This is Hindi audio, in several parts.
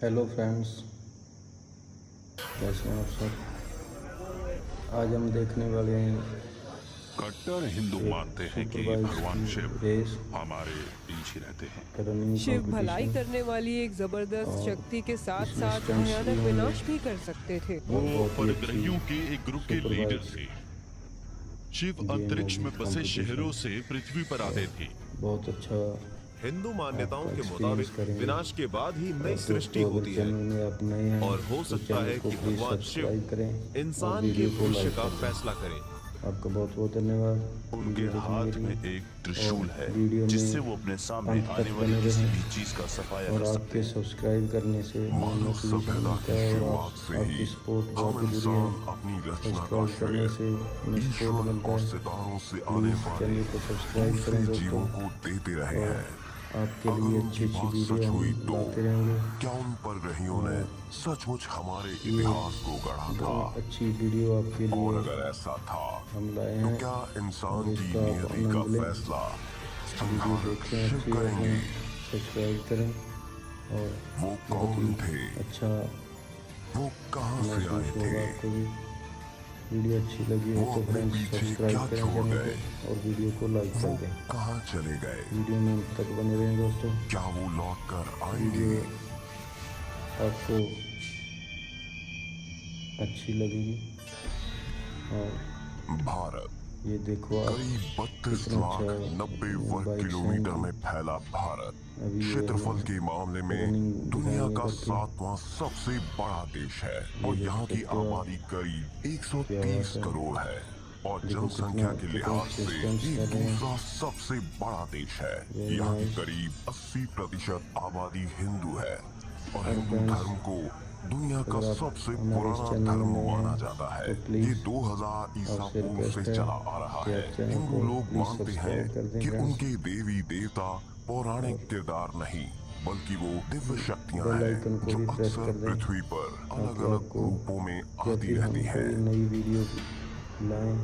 हेलो फ्रेंड्स, कैसे हैं आप सब। आज हम देखने वाले हैं कट्टर हिंदू एक मानते हैं सुपर कि बाइक्स भगवान शिव की रेस हमारे बीच ही रहते हैं। रनिंग शिव भलाई कंपटीशन करने वाली एक जबरदस्त और शक्ति के साथ इसमें साथ स्टंट्स भी भयानक होंगे विनाश भी कर सकते थे। वो और बहुत ही अच्छी परग्रहियों के एक ग्रुप के सुपर लीडर बाइक्स थे। शिव गेम अंतरिक्ष होगी में बसे कंपटीशन शहरों से पृथ्वी पर आते और थे। बहुत अच्छा हिंदू मान्यताओं आपका के एक्सपीरियंस मुताबिक करेंगे। विनाश के बाद ही और नई सृष्टि दोस्तों, अगर होती है चैनल में आप नए हैं और हो तो सकता चैनल है को कि प्लीज़ भगवान सब्सक्राइब शिव करें और इंसान के वीडियो को भविष्य लाइक का कर दें। फैसला करें। आपका बहुत बहुत धन्यवाद उनके वीडियो देखने हाथ के में लिए। एक और त्रिशूल है वीडियो जिससे में वो अपने सामने अंत आने तक वाली बने किसी रहें भी चीज का सफाया और कर सकते आपके हैं। सब्सक्राइब करने से हमें मानव मोटिवेशन सभ्यता मिलता की है और शुरुआत से आपकी ही सपोर्ट हम बहुत ज़रूरी इंसान है। अपनी रचना का सब्सक्राइब करने श्रेय से हमें सपोर्ट ईश्वर मिलता और है। सितारों से आने प्लीज़ वाले चैनल को सब्सक्राइब दूसरे करें दोस्तों जीवों को देते रहे और हैं। आपके अगर लिए अच्छी उनकी अच्छी बात वीडियो सच हम हुई तो लाते रहेंगे। क्या उन परग्रहियों ने और सचमुच हमारे ये इतिहास को गढ़ा था? बहुत अच्छी वीडियो आपके और लिए अगर ऐसा था हम लाए तो हैं क्या और इंसान की इसका आप नियति का आनंद लें। फैसला वीडियो संहारक देखें, शिव अच्छी करेंगे? लगे सब्सक्राइब करें और वो बहुत ही कौन थे? अच्छा वो कहाँ से आए महसूस थे? होगा आपको भी। वीडियो अच्छी लगी हो वो तो अपने फ्रेंड्स पीछे सब्सक्राइब क्या करें छोड़ चैनल गए? को और वीडियो को लाइक वो कर दें। कहाँ चले गए? वीडियो में अंत तक बने रहें दोस्तों। क्या वो लौट कर आएंगे? वीडियो आपको अच्छी लगेगी और भारत ये देखो आप करीब 32 कितना लाख अच्छा 90 वर्ग बाइक्स हैं किलोमीटर इनकी। में फैला भारत अभी ये क्षेत्रफल हमें के मामले में रनिंग दुनिया दिखाएंगे का करके। 7वां सबसे बड़ा देश है ये और देख यहाँ की सकते हो आप, आबादी करीब क्या 130 बात है। करोड़ है और देखो जनसंख्या के कितने लिहाज अच्छे से स्टंट्स ये कर रहे हैं। दूसरा सबसे बड़ा देश है। Very यहाँ की nice। करीब 80% आबादी हिंदू है और और हिंदू फ्रेंड्स, धर्म को दुनिया का अगर आप सबसे हमारे इस पुराना चैनल में धर्म नए माना हैं जाता है। तो ये प्लीज़ 2000 ईसा आपसे पूर्व से रिक्वेस्ट है चला आ रहा कि है। आप चैनल हिंदू को लोग प्लीज़ मानते सब्सक्राइब हैं कर दें कि फ्रेंड्स उनके देवी देवता पौराणिक और किरदार नहीं बल्कि वो दिव्य शक्तियां बेल हैं आइकन को जो भी प्रेस अक्सर कर दें पृथ्वी पर अलग ताकि अलग आपको रूपों में जब आती भी हम रहती हैं। कोई नई वीडियो लाएं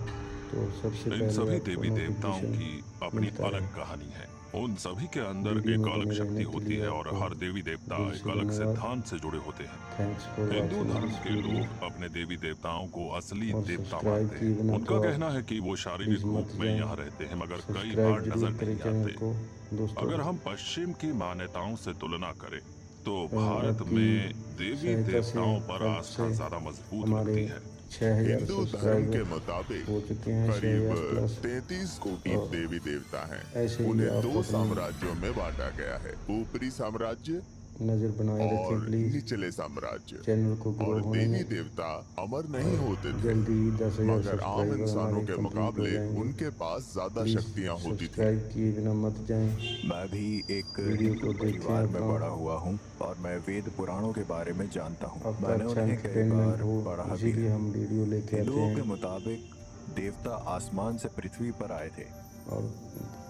तो सबसे इन पहले सभी आपको देवी देवताओं नोटिफिकेशन की अपनी मिलता अलग है। कहानी है। उन सभी के अंदर वीडियो एक में अलग बने शक्ति रहने के होती लिए है और आपको हर देवी देवता दिल एक से अलग धन्यवाद। सिद्धांत से जुड़े होते हैं। थैंक्स फॉर हिंदू वॉचिंग धर्म दिस के वीडियो लोग अपने देवी देवताओं को असली और देवता सब्सक्राइब मानते किए हैं। बिना उनका तो कहना आप है कि वो प्लीज़ शारीरिक मत रूप में जाएं। यहाँ रहते हैं मगर कई बार सब्सक्राइब नजर जरूर करें नहीं चैनल आते। को दोस्तों। अगर हम पश्चिम की मान्यताओं से तुलना करें तो और भारत आपकी में देवी सहायता से, देवताओं पर हेल्प आस्था से ज्यादा मजबूत हमारे लगती है। 6000 हिंदू धर्म सब्सक्राइबर के मुताबिक हो चुके हैं, करीब 6000 प्लस। 33 कोटि और देवी देवता हैं। ऐसे ही उन्हें आप दो अपनी साम्राज्यों में बांटा गया है, ऊपरी साम्राज्य नज़र बनाए रखें और प्लीज़। निचले साम्राज्य। चैनल को ग्रो और होने देवी में देवता अमर नहीं और होते थे जल्दी ही 10,000 मगर आम सब्सक्राइबर इंसानों हमारे के कंप्लीट हो मुकाबले जाएंगे। उनके पास ज्यादा प्लीज़ शक्तियां होती थी। सब्सक्राइब किए बिना मत जाएं। मैं भी एक वीडियो हिंदू को देखें, परिवार में अपना बड़ा हुआ हूँ और मैं वेद पुराणों के बारे में जानता हूँ। आपका मैंने अच्छा उन्हें कई एंटरटेनमेंट बार हो, पढ़ा भी इसीलिए है। हम वीडियो लेके आते हिंदुओं के हैं मुताबिक देवता आसमान से पृथ्वी पर आए थे। और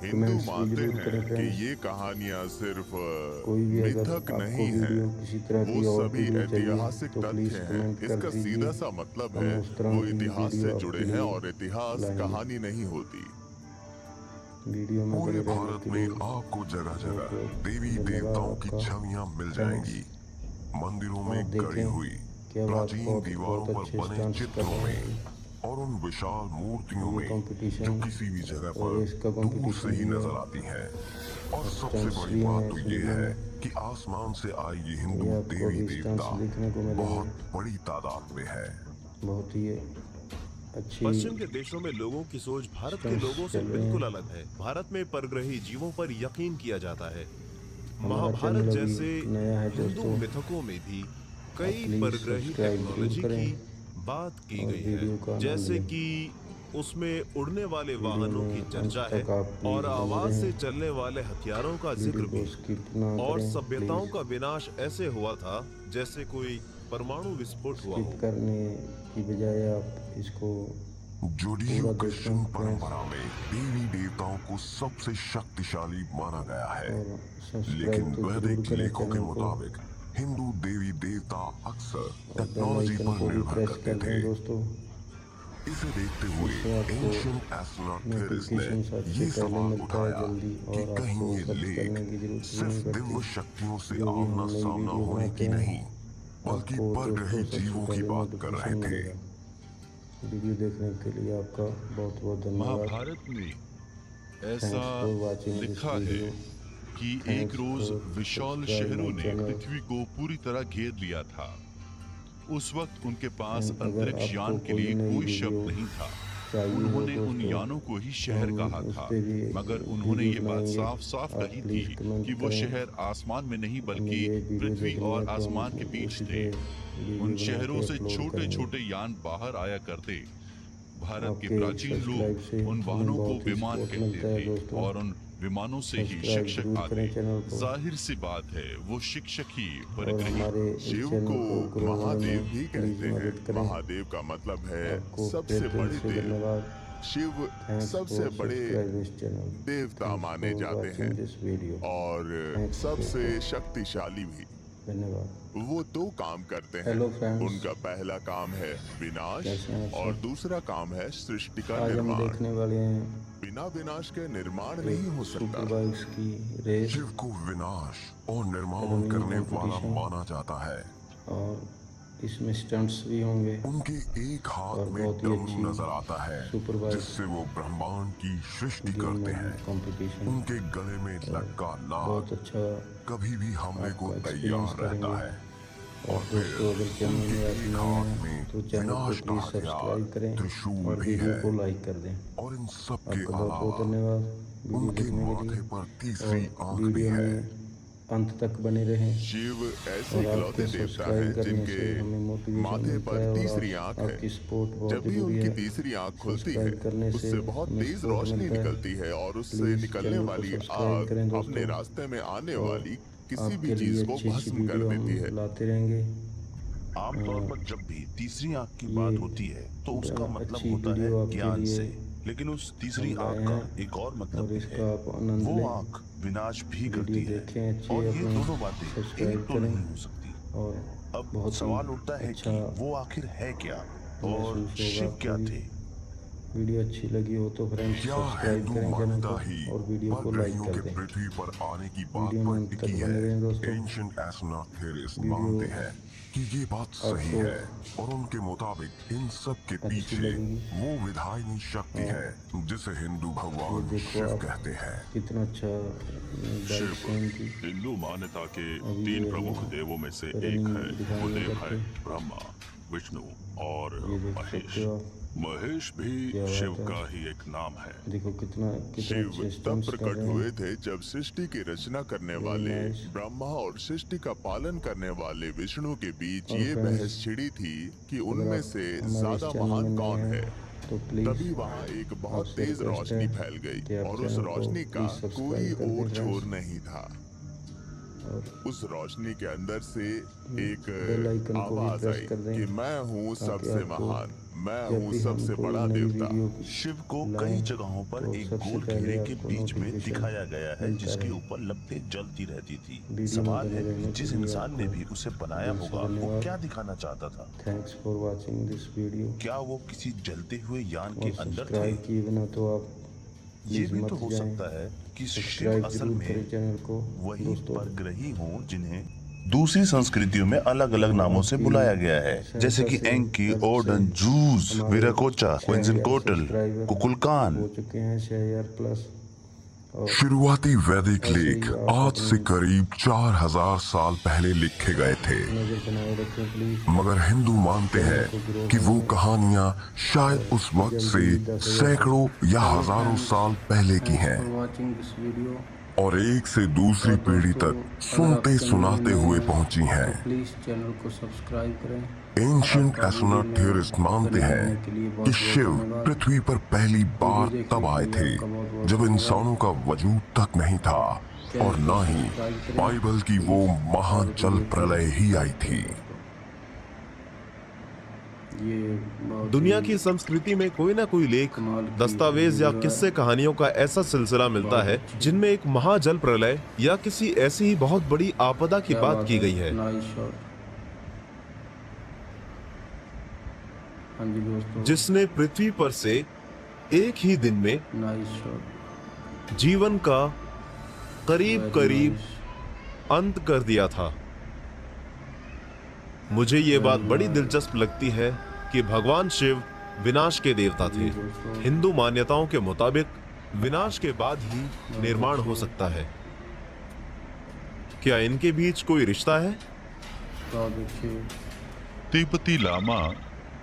हिंदू कमेंट्स भी मानते जरूर करें हैं कि फ्रेंड्स। ये कहानियां सिर्फ कोई भी अगर मिथक आपको नहीं है, वीडियो किसी तरह वो की और सभी वीडियो चाहिए ऐतिहासिक तो प्लीज़ तथ्य कमेंट हैं। कर इसका दीजिए। सीधा सा मतलब हम है उस तरह वो की इतिहास वीडियो से जुड़े आपके हैं लिए और इतिहास लाएंगे। कहानी नहीं होती। वीडियो में पूरे बने रहने भारत के में लिए आपको जगह जगह बहुत देवी धन्यवाद देवताओं की आपका। छवियां मिल Thanks। जाएंगी। मंदिरों आप में गढ़ी देखें हुई क्या बात, प्राचीन दीवारों बहुत पर अच्छे बने स्टंट्स कर चित्रों रहे में हैं। और उन विशाल मूर्तियों ये में जो कंपटीशन किसी भी जगह और पर इसका दूर कंपटीशन से ही भी है नजर आती हैं। और और सबसे स्टंट्स बड़ी भी बात हैं तो इस ये वीडियो है में। कि आसमान से आई ये ये हिंदू आपको देवी भी स्टंट्स देवता देखने को मिलेंगे। बहुत बड़ी तादाद में है। बहुत ही अच्छी पश्चिम के देशों में लोगों की सोच भारत के स्टंट्स लोगों से चल रहे बिल्कुल हैं। अलग है। भारत में परग्रही जीवों पर यकीन किया जाता है। हमारा महाभारत चैनल जैसे अभी नया है हिंदू दोस्तों, मिथकों में भी आप कई प्लीज़ परग्रही सब्सक्राइब जरूर टेक्नोलॉजी करें की बात की और गई वीडियो का है, आनंद जैसे लें। कि उसमें उड़ने वाले वीडियो वाहनों में की अंत चर्चा है तक आप प्लीज़ और बने आवाज से रहें। चलने वाले हथियारों का वीडियो जिक्र को भी। स्किप ना और करें सभ्यताओं प्लीज़। का विनाश ऐसे हुआ था जैसे कोई परमाणु विस्फोट हुआ स्किप हो। करने की बजाय आप इसको जोडियो पूरा क्रिश्चियन देखें फ्रेंड्स परंपरा में देवी देवताओं को सबसे शक्तिशाली माना गया है। और सब्सक्राइब लेकिन तो जरूर वैदिक करें लेखों के चैनल को मुताबिक हिंदू देवी देवता अक्सर और बेल टेक्नोलॉजी आइकन पर को भी निर्भर प्रेस करते कर थे। दें दोस्तों। इसे देखते हुए इससे आपको एंशिएंट एस्ट्रोनॉट थेरिस ने नोटिफिकेशन सबसे ये पहले सवाल मिलता है उठाया जल्दी कि और कहीं आपको ये सर्च लेख करने की जरूरत भी सिर्फ नहीं दिव्य पड़ती। शक्तियों से जो भी हम आमना नई सामना वीडियो होने बनाते की हैं नहीं बल्कि आपको परग्रही दोस्तों सबसे जीवों की पहले बात कर रहे नोटिफिकेशन थे। मिलेगा। वीडियो देखने के लिए आपका बहुत बहुत धन्यवाद। महाभारत में ऐसा थैंक्स फॉर वाचिंग दिस लिखा है वीडियो। कि एक थैंक्स रोज फॉर विशाल सब्सक्राइब शहरों माय ने चैनल। पृथ्वी को पूरी तरह घेर लिया था। उस वक्त उनके पास अगर अंतरिक्ष आपको यान के कोई लिए नई कोई वीडियो शब्द नहीं था। चाहिए हो उन्होंने उन दोस्तों, यानों को ही शहर हम कहा उस था, पे भी मगर उन्होंने ये वीडियो बात बनाएंगे। साफ साफ आप कही थी प्लीज कमेंट कि वो करें। शहर आसमान में नहीं हमें बल्कि ये वीडियो पृथ्वी देखनी और है तो हम आसमान के बीच उसी थे। पे वीडियो उन बना शहरों के से अपलोड छोटे करेंगे। छोटे यान बाहर आया करते। भारत के आपके प्राचीन सब्सक्राइब से लोग उन हमें वाहनों को बहुत ही विमान सपोर्ट कहते मिलता है थे दोस्तों। और उन विमानों से ही सब्सक्राइब शिक्षक जरूर आते। करें चैनल को जाहिर सी बात है वो शिक्षक ही और परग्रही। हमारे इस शिव चैनल को को ग्रो होने महादेव में भी प्लीज कहते मदद हैं। करें। महादेव का मतलब है आपको सबसे फिर दिल बड़े से देव। धन्यवाद। शिव थैंक्स सबसे फॉर बड़े सब्सक्राइब दिस चैनल। देवता माने फॉर जाते हैं वाचिंग दिस वीडियो। और Thanks सबसे दोस्तों। शक्तिशाली भी। धन्यवाद। वो दो काम करते हैं। हेलो फ्रेंड्स, उनका पहला काम है विनाश कैसे हैं आप और सब? दूसरा काम है सृष्टि का आज हम निर्माण। देखने वाले हैं बिना विनाश के निर्माण नहीं हो सकता। सुपर बाइक्स की रेस शिव को विनाश और निर्माण रनिंग करने वाला कंपटीशन। माना जाता है। और इसमें स्टंट्स भी होंगे उनके एक हाथ और में बहुत ही डमरू अच्छी नजर आता है सुपर बाइक जिससे वो ब्रह्मांड की सृष्टि गेम करते होगी हैं। कंपटीशन। उनके गले में लटका बहुत नाग अच्छा कभी भी हमले को आपका तैयार एक्सपीरियंस रहता करेंगे। है। और दोस्तों अगर चैनल में आप नए हैं तो चैनल को विनाश प्लीज का सब्सक्राइब करें त्रिशूल और भी वीडियो है। को लाइक कर दें। और इन सब के आपका बहुत बहुत अलावा धन्यवाद वीडियो उनके देखने के माथे लिए पर तीसरी और आंख भी वीडियो है। में अंत तक बने रहें। शिव ऐसे और इकलौते आपके देवता सब्सक्राइब हैं करने से जिनके हमें मोटिवेशन माथे मिलता पर है और तीसरी आंख है। आपकी सपोर्ट बहुत जब भी जरूरी उनकी है। तीसरी आंख खुलती है सब्सक्राइब करने से उससे बहुत हमें तेज सपोर्ट रोशनी मिलता है। निकलती है और उससे प्लीज निकलने चैनल को वाली सब्सक्राइब आग करें दोस्तों। अपने रास्ते में आने और वाली किसी भी आपके चीज लिए को अच्छी अच्छी भस्म कर वीडियो देती है। हम लाते रहेंगे। आमतौर पर जब भी तीसरी आंख की ये बात होती है तो उसका मतलब अच्छी होता वीडियो है आपके ज्ञान लिए से, लेकिन उस तीसरी हम लाए आंख का हैं एक और मतलब और भी इसका है। आप आनंद वो लें। आंख विनाश भी वीडियो करती है देखें अच्छी और ये अपनी दोनों बातें सब्सक्राइब एक तो करें नहीं हो सकती। और अब बहुत ही सवाल उठता है अच्छा कि वो आखिर है क्या और महसूस होगा शिव क्या आपको भी। थे। वीडियो अच्छी लगी हो तो फ्रेंड्स क्या सब्सक्राइब हिंदू करें चैनल मान्यता को ही और वीडियो को लाइक परग्रहियों कर के दें। पृथ्वी पर आने की बात वीडियो में पर अंत तक टिकी बने रहें है। दोस्तों। एंशिएंट एस्ट्रोनॉट थेरिस वीडियो मानते हैं कि ये बात सही आपको है और उनके मुताबिक इन सब के अच्छी पीछे लगेगी। वो विधायनी शक्ति है जिसे हिंदू ये भगवान देखो शिव आप कहते हैं। कितना अच्छा बाइक है इनकी। हिंदू मान्यता के अभी तीन ये प्रमुख हम देवों में से एक रनिंग है। दिखाएंगे वो देव है करके। ब्रह्मा, विष्णु और ये देख महेश। सकते हो आप। महेश क्या भी बात शिव है। का ही एक नाम है। देखो कितना शिव अच्छे तब स्टंट्स कर प्रकट रहे हुए हैं। थे जब सृष्टि की रचना करने वाले nice। ब्रह्मा और सृष्टि का पालन करने वाले विष्णु के बीच और ये friends, बहस छिड़ी थी कि अगर उनमें आप से हमारे इस ज्यादा चैनल में महान नए कौन हैं है। तो प्लीज तभी वहां एक बहुत आपसे तेज रिक्वेस्ट रोशनी है फैल गई कि आप और उस चैनल को रोशनी का प्लीज कोई सब्सक्राइब कर दें ओर छोर फ्रेंड्स। नहीं था। और उस रोशनी के अंदर से एक बेल आइकन को भी आवाज प्रेस आई कर दें कि मैं हूँ ताकि सबसे आपको महान, मैं जब हूँ भी हम सबसे कोई बड़ा नई देवता। वीडियो शिव को लाएं कई जगहों पर तो एक सबसे गोल पहले घेरे के आपको बीच में नोटिफिकेशन दिखाया गया है मिलता जिसके रहे। ऊपर लपटें जलती रहती थी। वीडियो सवाल में है बने रहने जिस के लिए इंसान ने आपको भी उसे बनाया दिल से होगा वो धन्यवाद। क्या दिखाना चाहता था। Thanks for watching this video. क्या वो किसी जलते हुए यान और के अंदर थे। सब्सक्राइब किए बिना तो आप ये प्लीज भी मत तो हो जाएं। सकता है कि शिव सब्सक्राइब असल जरूर में करें चैनल को वही दोस्तों। परग्रही हों जिन्हें दूसरी संस्कृतियों में अलग अलग नामों से बुलाया गया है, जैसे कि एंकी, ओडन, जूस, विराकोचा, क्विंजनकोटल, कुकुलकान। हो चुके हैं 6000+ और शुरुआती वैदिक ऐसे ही लेख आप आज से अपनी करीब 4000 साल पहले लिखे गए थे। नजर बनाए रखें प्लीज। मगर हिंदू मानते हैं कि वो कहानियां शायद उस वक्त से सैकड़ों या हजारों साल पहले की हैं फॉर वाचिंग दिस वीडियो। और एक से दूसरी और पीढ़ी दोस्तों, तक अगर सुनते आप चैनल सुनाते में नए हुए हैं, पहुंची हैं। तो प्लीज चैनल को सब्सक्राइब करें। एंशिएंट आपका एस्ट्रोनॉट वीडियो में थ्योरिस्ट मानते बने रहने हैं के लिए कि बहुत-बहुत शिव धन्यवाद। पृथ्वी पर पहली बार देखने तब के आए लिए थे आपका बहुत-बहुत जब धन्यवाद। इंसानों का वजूद तक नहीं था और न ही बाइबल की वो महाजल प्रलय ही आई थी। ये बहुत दुनिया ही की संस्कृति में कोई ना कोई लेख, कमाल की दस्तावेज या वीडियो है। किस्से कहानियों का ऐसा सिलसिला मिलता है जिनमें एक महाजल प्रलय या किसी ऐसी ही बहुत बड़ी आपदा की क्या बात की गई है। Nice shot. हाँ जी दोस्तों, जिसने पृथ्वी पर से एक ही दिन में नाइस शॉट, जीवन का करीब करीब अंत कर दिया था। मुझे ये बात बड़ी दिलचस्प लगती है कि भगवान शिव विनाश के देवता थे। हिंदू मान्यताओं के मुताबिक विनाश के बाद ही निर्माण हो सकता है। क्या इनके बीच कोई रिश्ता है? बहुत अच्छे, तिब्बती लामा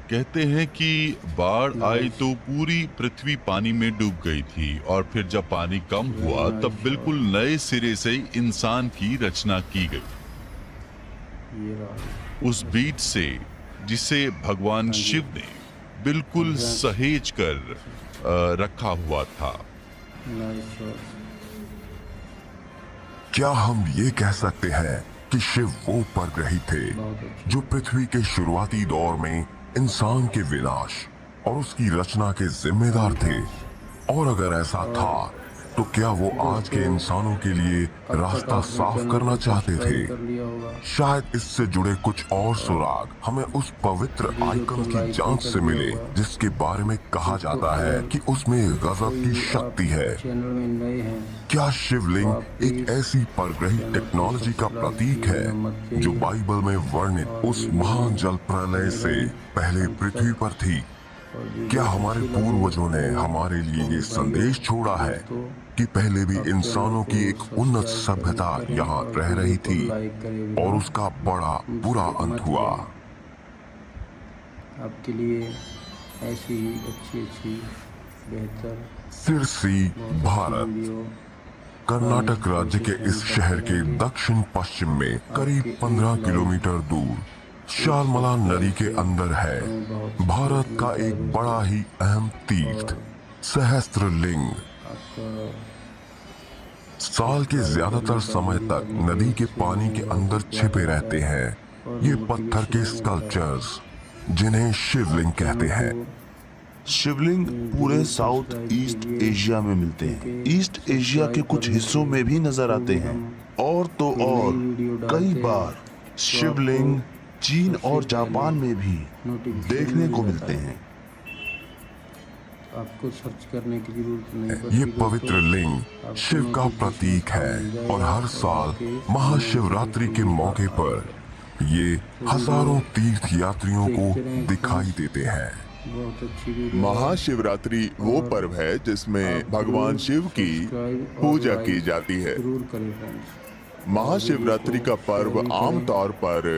कहते हैं कि बाढ़ आई तो पूरी पृथ्वी पानी में डूब गई थी और फिर जब पानी कम हुआ तब बिल्कुल नए सिरे से इंसान की रचना की गई। ये रहा, उस बीज से जिसे भगवान शिव ने बिल्कुल सहेज कर रखा हुआ था। नाइस शॉट, क्या हम ये कह सकते हैं कि शिव वो परग्रही थे जो पृथ्वी के शुरुआती दौर में इंसान के विनाश और उसकी रचना के जिम्मेदार थे? और अगर ऐसा था तो क्या वो आज के इंसानों के लिए रास्ता साफ करना चाहते थे? कर लिया होगा। शायद इससे जुड़े कुछ और सुराग हमें उस पवित्र आइकन की जांच से मिले जिसके बारे में कहा जाता है कि उसमें गजब की शक्ति है। चैनल में नए हैं, क्या शिवलिंग एक ऐसी परग्रही टेक्नोलॉजी का प्रतीक है जो बाइबल में वर्णित उस महान जल प्रलय से पहले पृथ्वी पर थी? क्या हमारे पूर्वजों ने हमारे लिए ये संदेश छोड़ा है कि पहले भी इंसानों की एक उन्नत सभ्यता यहाँ रह रही थी और उसका बड़ा बुरा अंत हुआ? आपके लिए ऐसी ही अच्छी बेहतर सिरसी, भारत। वीडियो कर्नाटक राज्य के इस शहर के दक्षिण पश्चिम में करीब 15 किलोमीटर दूर शालमला नदी के अंदर है भारत का एक बड़ा ही अहम तीर्थ सहस्त्रलिंग। आपका साल के ज्यादातर समय तक नदी के पानी के अंदर छिपे रहते हैं ये पत्थर के स्कल्पचर्स जिन्हें शिवलिंग कहते हैं। शिवलिंग पूरे साउथ ईस्ट एशिया में मिलते हैं। ईस्ट एशिया के कुछ हिस्सों में भी नजर आते हैं और तो और कई बार शिवलिंग चीन और जापान में भी देखने को मिलते हैं। आपको सर्च करने की जरूरत नहीं पड़ती। ये पवित्र लिंग शिव का प्रतीक है और हर साल महाशिवरात्रि के मौके पर ये हजारों तीर्थ यात्रियों को दिखाई देते हैं। बहुत अच्छी वीडियो। महाशिवरात्रि वो पर्व है जिसमें भगवान शिव की पूजा की जाती है। जरूर करें फ्रेंड्स। महाशिवरात्रि का पर्व आमतौर पर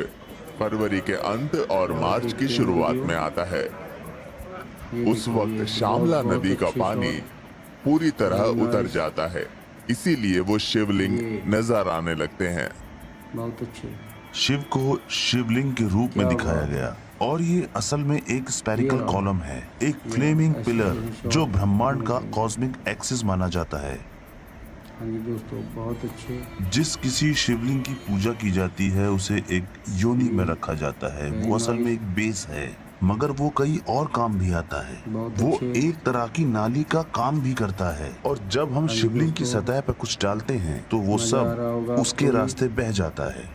फरवरी के अंत और मार्च की शुरुआत में आता है। उस वक्त शामला नदी का पानी पूरी तरह उतर जाता है, इसीलिए वो शिवलिंग नजर आने लगते हैं। बहुत अच्छे। शिव को शिवलिंग के रूप में दिखाया गया और ये असल में एक स्पेरिकल कॉलम है, एक फ्लेमिंग पिलर जो ब्रह्मांड का कॉस्मिक एक्सिस माना जाता है। हाँ जी दोस्तों, बहुत अच्छे। जिस किसी शिवलिंग की पूजा की जाती है उसे एक योनि में रखा जाता है। वो असल में एक बेस है, मगर वो कई और काम भी आता है। वो एक तरह की नाली का काम भी करता है और जब हम शिवलिंग की सतह पर कुछ डालते हैं तो वो सब उसके रास्ते बह जाता है।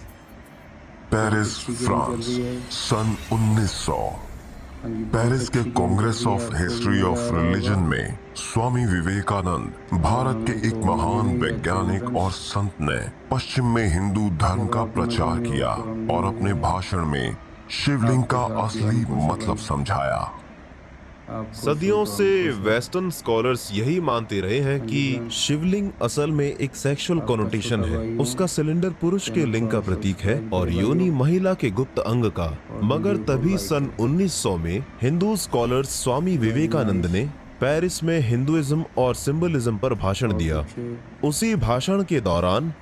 पेरिस, फ्रांस, सन 1900। पेरिस के Congress of history of religion में स्वामी विवेकानंद, भारत के एक महान वैज्ञानिक और संत ने पश्चिम में हिंदू धर्म का प्रचार किया और अपने भाषण में शिवलिंग का असली मतलब समझाया। सदियों से वेस्टर्न स्कॉलर्स यही मानते रहे हैं कि शिवलिंग असल में एक सेक्सुअल कोनोटेशन है। उसका सिलेंडर पुरुष के लिंग का प्रतीक है और योनि महिला के गुप्त अंग का। मगर तभी सन 1900 में हिंदू स्कॉलर्स स्वामी विवेकानंद ने पेरिस में हिंदुइज्म और सिंबलिज्म पर भाषण दिया। उसी भाषण के दौरान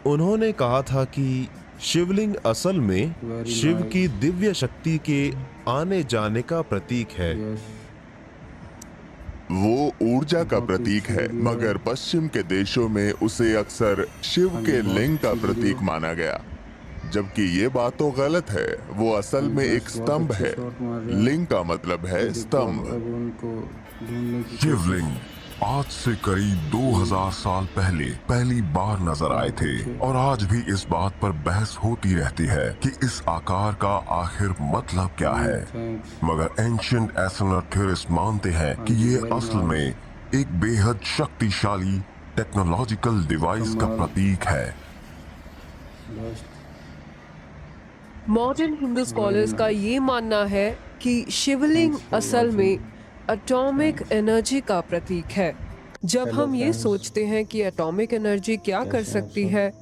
उन्होंने कहा था कि शिवलिंग असल में शिव की दिव्य शक्ति के आने जाने का प्रतीक है। वो ऊर्जा का प्रतीक है, मगर पश्चिम के देशों में उसे अक्सर शिव के लिंग का प्रतीक माना गया, जबकि ये बात तो गलत है। वो असल में एक स्तंभ है। लिंग का मतलब है स्तंभ। शिवलिंग आज से करीब 2000 साल पहले पहली बार नजर आए थे और आज भी इस बात पर बहस होती रहती है कि इस आकार का आखिर मतलब क्या है। मगर एंशिएंट एस्ट्रोनॉट थ्योरिस्ट मानते हैं कि ये असल में एक बेहद शक्तिशाली टेक्नोलॉजिकल डिवाइस का प्रतीक है। मॉडर्न हिंदू स्कॉलर्स का ये मानना है कि शिवलिंग असल में एटॉमिक एनर्जी का प्रतीक है। जब हम ये सोचते हैं कि एटॉमिक एनर्जी क्या कर सकती है,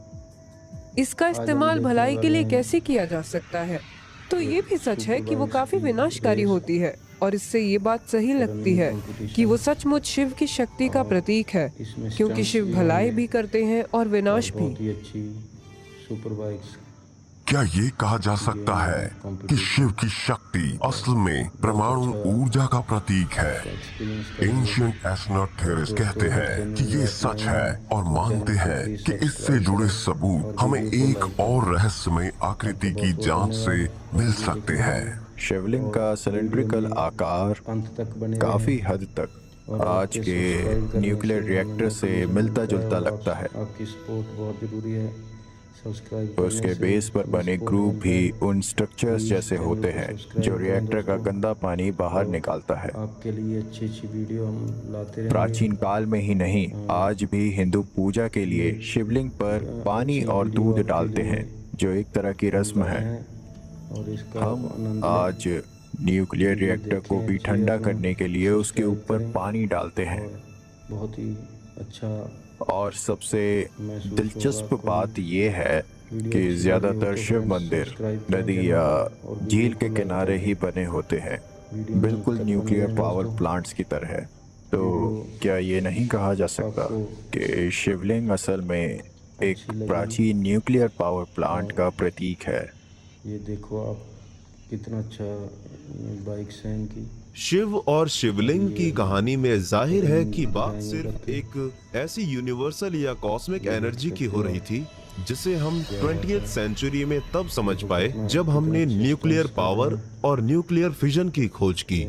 इसका इस्तेमाल भलाई के लिए कैसे किया जा सकता है, तो ये भी सच है कि वो काफी विनाशकारी होती है। और इससे ये बात सही लगती है कि वो सचमुच शिव की शक्ति का प्रतीक है, क्योंकि शिव भलाई भी करते हैं और विनाश भी। क्या ये कहा जा सकता है कि शिव की शक्ति असल में परमाणु ऊर्जा का प्रतीक है? एंशिएंट एस्ट्रोनॉट थ्योरिस्ट कहते हैं कि ये सच है और मानते हैं कि इससे जुड़े सबूत हमें एक और रहस्यमय आकृति की जांच से मिल सकते हैं। शिवलिंग का सिलेंड्रिकल आकार काफी हद तक आज के न्यूक्लियर रिएक्टर से मिलता जुलता लगता है। आपकी सपोर्ट बहुत जरूरी है। उसके बेस पर बने ग्रुप भी उन स्ट्रक्चर्स जैसे होते हैं जो रिएक्टर का गंदा पानी बाहर निकालता है। आपके लिए अच्छी वीडियो हम लाते रहेंगे। प्राचीन काल में ही नहीं, आज भी हिंदू पूजा के लिए शिवलिंग पर पानी और दूध डालते हैं, जो एक तरह की रस्म है। और इसका हम आज न्यूक्लियर रिएक्टर को भी ठंडा करने के लिए उसके ऊपर पानी डालते हैं। बहुत ही अच्छा। और सबसे दिलचस्प बात यह है कि ज्यादातर शिव मंदिर नदी या झील के किनारे ही बने होते हैं, बिल्कुल न्यूक्लियर पावर प्लांट्स की तरह। तो क्या ये नहीं कहा जा सकता कि शिवलिंग असल में एक प्राचीन न्यूक्लियर पावर प्लांट का प्रतीक है? ये देखो आप, कितना अच्छा बाइक से इनकी। शिव और शिवलिंग की कहानी में जाहिर है कि बात सिर्फ एक ऐसी यूनिवर्सल या कॉस्मिक एनर्जी की हो रही थी जिसे हम 20th सेंचुरी में तब समझ पाए जब हमने न्यूक्लियर पावर और न्यूक्लियर फिजन की खोज की।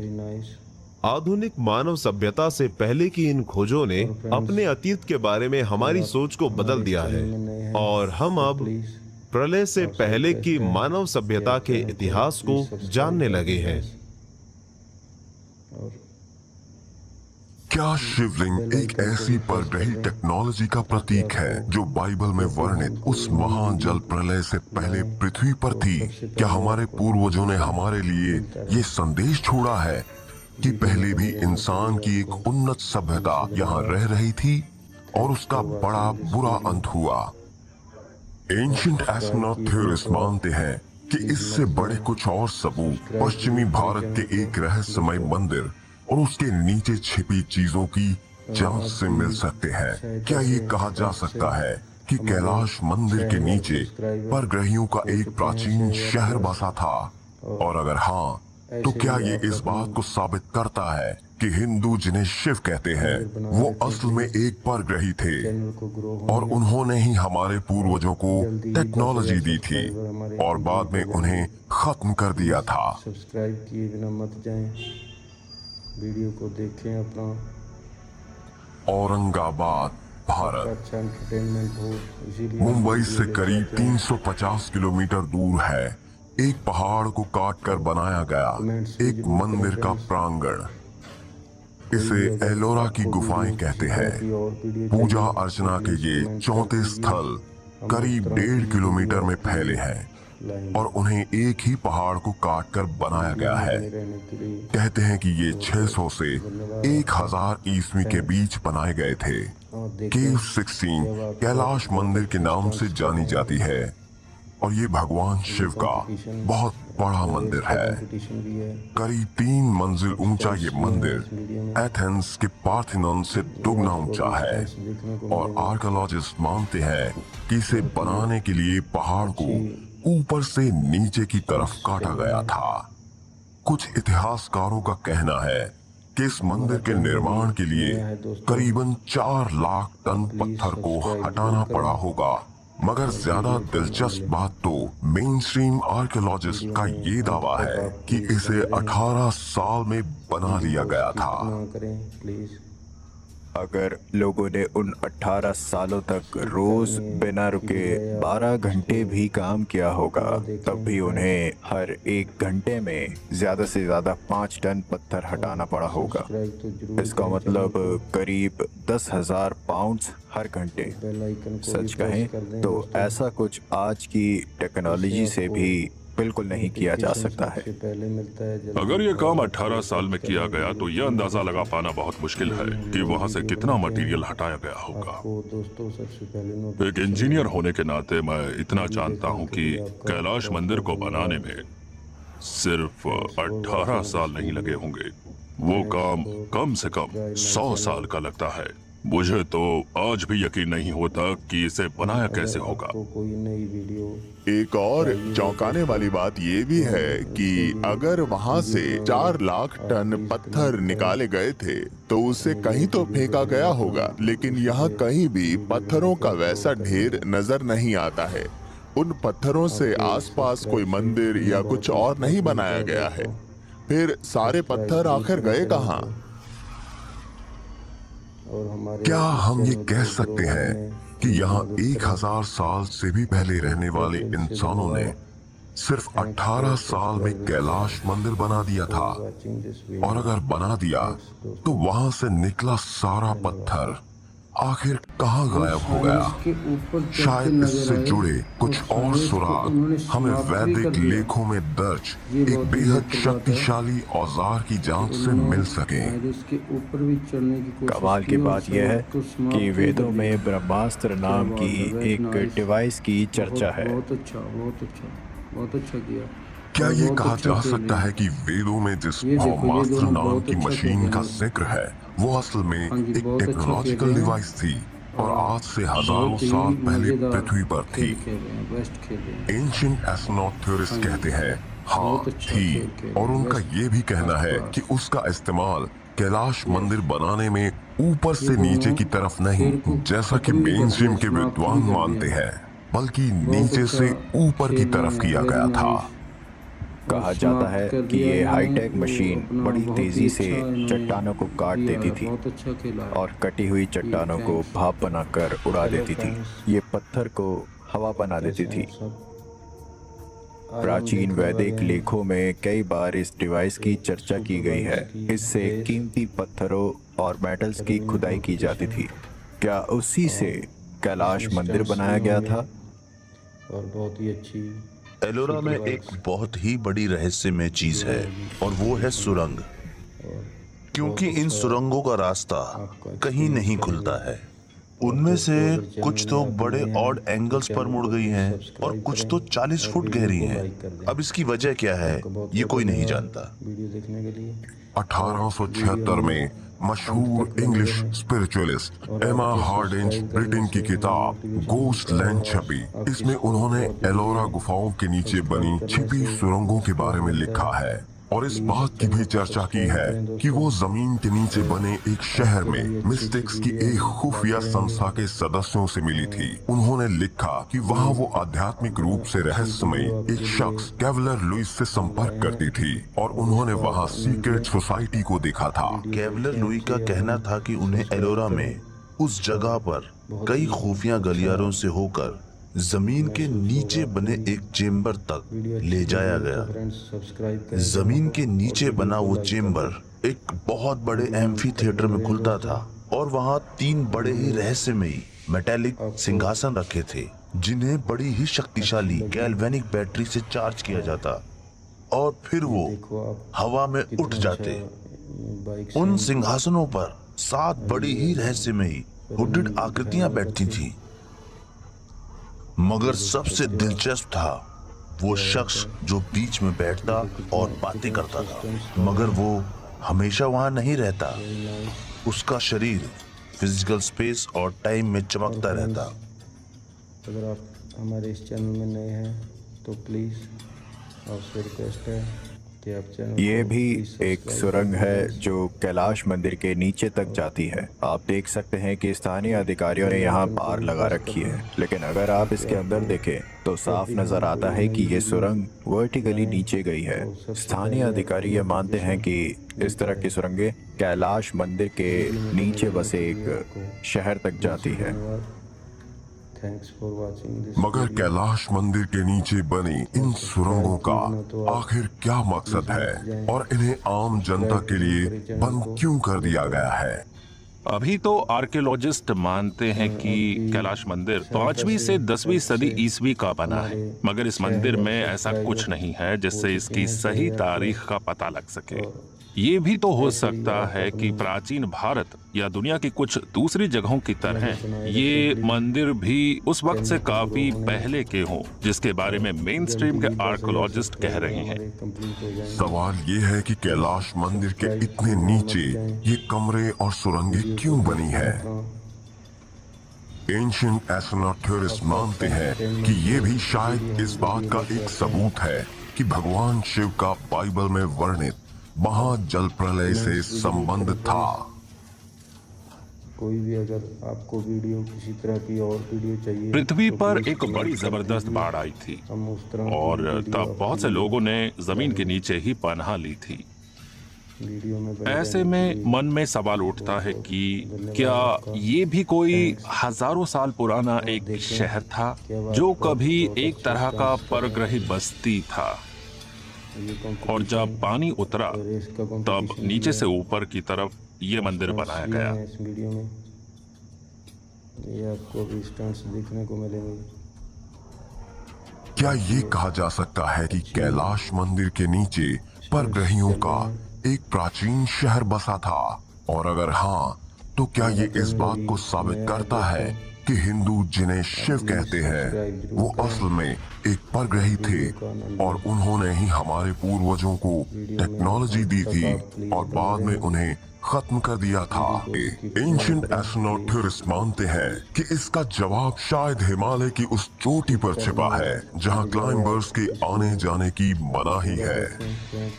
आधुनिक मानव सभ्यता से पहले की इन खोजों ने अपने अतीत के बारे में हमारी सोच को बदल दिया है और हम अब प्रलय से पहले की मानव सभ्यता के इतिहास को जानने लगे हैं। क्या शिवलिंग एक ऐसी परग्रही टेक्नोलॉजी का प्रतीक है जो बाइबल में वर्णित उस महान जल प्रलय से पहले पृथ्वी पर थी? क्या हमारे पूर्वजों ने हमारे लिए ये संदेश छोड़ा है कि पहले भी इंसान की एक उन्नत सभ्यता यहाँ रह रही थी और उसका बड़ा बुरा अंत हुआ? एंशिएंट एस्ट्रोनॉट थ्योरिस्ट मानते हैं कि इससे बड़े कुछ और सबूत पश्चिमी भारत के एक रहस्यमय मंदिर और उसके नीचे छिपी चीजों की जांच से मिल सकते हैं। क्या ये कहा जा सकता है कि कैलाश मंदिर के नीचे परग्रहियों का एक प्राचीन शहर बसा था? और अगर हाँ, तो क्या ये इस बात को साबित करता है कि हिंदू जिन्हें शिव कहते हैं वो असल में एक परग्रही थे और उन्होंने ही हमारे पूर्वजों को टेक्नोलॉजी दी थी और बाद में उन्हें खत्म कर दिया था? सब्सक्राइब किए बिना मत जाएं, वीडियो को देखें अपना। औरंगाबाद, भारत। अच्छा एंटरटेनमेंट हो, इसीलिए मुंबई से करीब 350 किलोमीटर दूर है एक पहाड़ को काट कर बनाया गया एक मंदिर का प्रांगण। इसे एलोरा की गुफाएं कहते हैं। पूजा अर्चना के ये 34 स्थल करीब 1.5 किलोमीटर में फैले हैं और उन्हें एक ही पहाड़ को काट कर बनाया गया है। कहते हैं कि ये 600 से 1000 ईस्वी के बीच बनाए गए थे। केव 16 कैलाश मंदिर के नाम से जानी जाती है और ये भगवान शिव का बहुत बड़ा मंदिर है। करीब 3 मंजिल ऊंचा ये मंदिर एथेंस के पार्थेनॉन से दुगना ऊंचा है और आर्कियोलॉजिस्ट मानते हैं कि इसे बनाने के लिए पहाड़ को ऊपर से नीचे की तरफ काटा गया था। कुछ इतिहासकारों का कहना है कि इस मंदिर के निर्माण के लिए करीबन 4 लाख टन पत्थर को हटाना पड़ा होगा। मगर ज्यादा दिलचस्प बात तो मेन स्ट्रीम आर्कियोलॉजिस्ट का ये दावा है कि इसे 18 साल में बना लिया गया था। अगर लोगों ने उन 18 सालों तक रोज बिना रुके 12 घंटे भी काम किया होगा, तब भी उन्हें हर 1 घंटे में ज्यादा से ज्यादा 5 टन पत्थर हटाना पड़ा होगा। इसका मतलब करीब 10,000 पाउंड्स हर घंटे। सच कहें तो ऐसा कुछ आज की टेक्नोलॉजी से भी बिल्कुल नहीं किया जा सकता है। अगर ये काम 18 साल में किया गया तो ये अंदाजा लगा पाना बहुत मुश्किल है कि वहाँ से कितना मटेरियल हटाया गया होगा। एक इंजीनियर होने के नाते मैं इतना जानता हूँ कि कैलाश मंदिर को बनाने में सिर्फ 18 साल नहीं लगे होंगे। वो काम कम से कम 100 साल का लगता है। मुझे तो आज भी यकीन नहीं होता कि इसे बनाया कैसे होगा। एक और चौंकाने वाली बात ये भी है कि अगर वहाँ से 4 लाख टन पत्थर निकाले गए थे तो उसे कहीं तो फेंका गया होगा, लेकिन यहाँ कहीं भी पत्थरों का वैसा ढेर नजर नहीं आता है। उन पत्थरों से आसपास कोई मंदिर या कुछ और नहीं बनाया गया है। फिर सारे पत्थर आखिर गए कहाँ? क्या हम ये कह सकते हैं कि यहाँ 1000 साल से भी पहले रहने वाले इंसानों ने सिर्फ 18 साल में कैलाश मंदिर बना दिया था? और अगर बना दिया तो वहां से निकला सारा पत्थर आखिर कहाँ गायब हो गया? शायद इससे जुड़े कुछ और सुराग हमें वैदिक लेखों में दर्ज एक बेहद शक्तिशाली औजार की जांच से मिल सके। कमाल की बात यह है कि वेदों में ब्रह्मास्त्र नाम की एक डिवाइस की चर्चा है। बहुत अच्छा किया। क्या ये कहा जा सकता है कि वेदों में जिस ब्रह्मास्त्र नाम की मशीन का जिक्र है वो असल में एक टेक्नोलॉजिकल डिवाइस थी और आज से हजारों साल पहले पृथ्वी पर थी? एंशिएंट एस्ट्रोनॉट थ्योरिस्ट कहते हैं हाँ थी, और उनका ये भी कहना है कि उसका इस्तेमाल कैलाश मंदिर बनाने में ऊपर से नीचे की तरफ नहीं, जैसा कि मेनस्ट्रीम के विद्वान मानते हैं, बल्कि नीचे से ऊपर की तरफ किया गया था। कहा जाता है कि ये हाईटेक मशीन बड़ी तेजी से चट्टानों को काट देती थी और कटी हुई चट्टानों को भाप बनाकर उड़ा देती थी। ये पत्थर को हवा बना देती थी। प्राचीन वैदिक लेखों में कई बार इस डिवाइस की चर्चा की गई है। इससे कीमती पत्थरों और मेटल्स की खुदाई की जाती थी। क्या उसी से कैलाश मंदिर बनाया गया था? और बहुत ही अच्छी एलोरा में एक बहुत ही बड़ी रहस्यमय चीज है और वो है सुरंग, क्योंकि इन सुरंगों का रास्ता कहीं नहीं खुलता है। उनमें से कुछ तो बड़े ऑड एंगल्स पर मुड़ गई हैं और कुछ तो 40 फुट गहरी हैं। अब इसकी वजह क्या है ये कोई नहीं जानता। वीडियो देखने के लिए 1876 में मशहूर इंग्लिश स्पिरिचुअलिस्ट एमा हार्डिंज ब्रिटेन की किताब गोस्ट लैंड छपी। इसमें उन्होंने एलोरा गुफाओं के नीचे बनी छिपी सुरंगों के बारे में लिखा है और इस बात की भी चर्चा की है कि वो जमीन के नीचे बने एक शहर में मिस्टिक्स की एक खुफिया संस्था के सदस्यों से मिली थी। उन्होंने लिखा कि वहाँ वो आध्यात्मिक रूप से रहस्यमय एक शख्स कैवलर लुइस से संपर्क करती थी और उन्होंने वहाँ सीक्रेट सोसाइटी को देखा था। कैवलर लुई का कहना था कि उन्हें एलोरा में उस जगह पर कई खुफिया गलियारों से होकर जमीन के नीचे बने एक चेम्बर तक ले जाया गया। जमीन के नीचे बना वो चेम्बर एक बहुत बड़े एम्फी थिएटर में खुलता था और वहाँ 3 बड़े ही रहस्यमयी मेटालिक सिंहासन रखे थे, जिन्हें बड़ी ही शक्तिशाली गैल्वेनिक बैटरी से चार्ज किया जाता और फिर वो हवा में उठ जाते। उन सिंहासनों पर 7 बड़ी ही रहस्यमयी हुडेड आकृतियां बैठती थी, मगर सबसे दिलचस्प था वो शख्स जो बीच में बैठता और बातें करता था, मगर वो हमेशा वहां नहीं रहता। उसका शरीर फिजिकल स्पेस और टाइम में चमकता रहता। अगर आप हमारे इस चैनल में नए हैं तो प्लीज़ आपसे रिक्वेस्ट है कि आप चैनल ये को भी please एक subscribe सुरंग कर है दीजिए। जो कैलाश मंदिर के नीचे तक जाती है। आप देख सकते हैं कि स्थानीय अधिकारियों ने यहाँ पार लगा रखी है, लेकिन अगर आप इसके अंदर देखें तो साफ नजर आता है कि ये सुरंग वर्टिकली नीचे गई है। स्थानीय अधिकारी ये मानते हैं कि इस तरह की सुरंगें कैलाश मंदिर के नीचे बसे एक शहर तक जाती है। Thanks for watching this. मगर कैलाश मंदिर के नीचे बनी इन सुरंगों का आखिर क्या मकसद है और इन्हें आम जनता के लिए बंद क्यों कर दिया गया है? अभी तो आर्कियोलॉजिस्ट मानते हैं कि कैलाश मंदिर 5वीं से 10वीं सदी ईस्वी का बना है, मगर इस मंदिर में ऐसा कुछ नहीं है जिससे इसकी सही तारीख का पता लग सके। ये भी तो हो सकता है कि प्राचीन भारत या दुनिया की कुछ दूसरी जगहों की तरह ये मंदिर भी उस वक्त से काफी पहले के हों, जिसके बारे में मेन स्ट्रीम के आर्कियोलॉजिस्ट कह रहे हैं। सवाल ये है कि कैलाश मंदिर के इतने नीचे ये कमरे और सुरंगें क्यों बनी है? एंशिएंट एस्ट्रोनॉट थ्योरिस्ट मानते हैं कि ये भी शायद इस बात का एक सबूत है कि भगवान शिव का बाइबल में वर्णित महाजल प्रलय से संबंध था। कोई भी अगर आपको वीडियो किसी तरह की और वीडियो चाहिए, पृथ्वी तो पर please एक बड़ी comment जबरदस्त कीजिए। बाढ़ आई थी हम उस तरह की और वीडियो तब आपके बहुत से लिए लोगों ने जमीन के नीचे ही पनाह ली थी। वीडियो में बन ऐसे जाने के में लिए मन में सवाल उठता है कि क्या ये भी कोई हजारों साल पुराना एक शहर था जो कभी एक तरह का परग्रही बस्ती था, ये और जब पानी उतरा रेस का तब competition नीचे भी से है। ऊपर की तरफ ये मंदिर बनाया स्टंट्स भी गया। हैं इस वीडियो में, ये आपको भी स्टंट्स देखने को मिलेंगे। क्या ये कहा जा सकता है कि कैलाश मंदिर के नीचे परग्रहियों का एक प्राचीन शहर बसा था? और अगर हाँ, तो क्या ये इस बात को साबित करता है कि हिंदू जिन्हें शिव कहते हैं वो असल में एक परग्रही थे और उन्होंने ही हमारे पूर्वजों को टेक्नोलॉजी दी थी और बाद में उन्हें खत्म कर दिया था? एंशिएंट एस्ट्रोनॉट थ्योरिस्ट मानते हैं कि इसका जवाब शायद हिमालय की उस चोटी पर छिपा है जहां क्लाइंबर्स के आने जाने की मनाही है।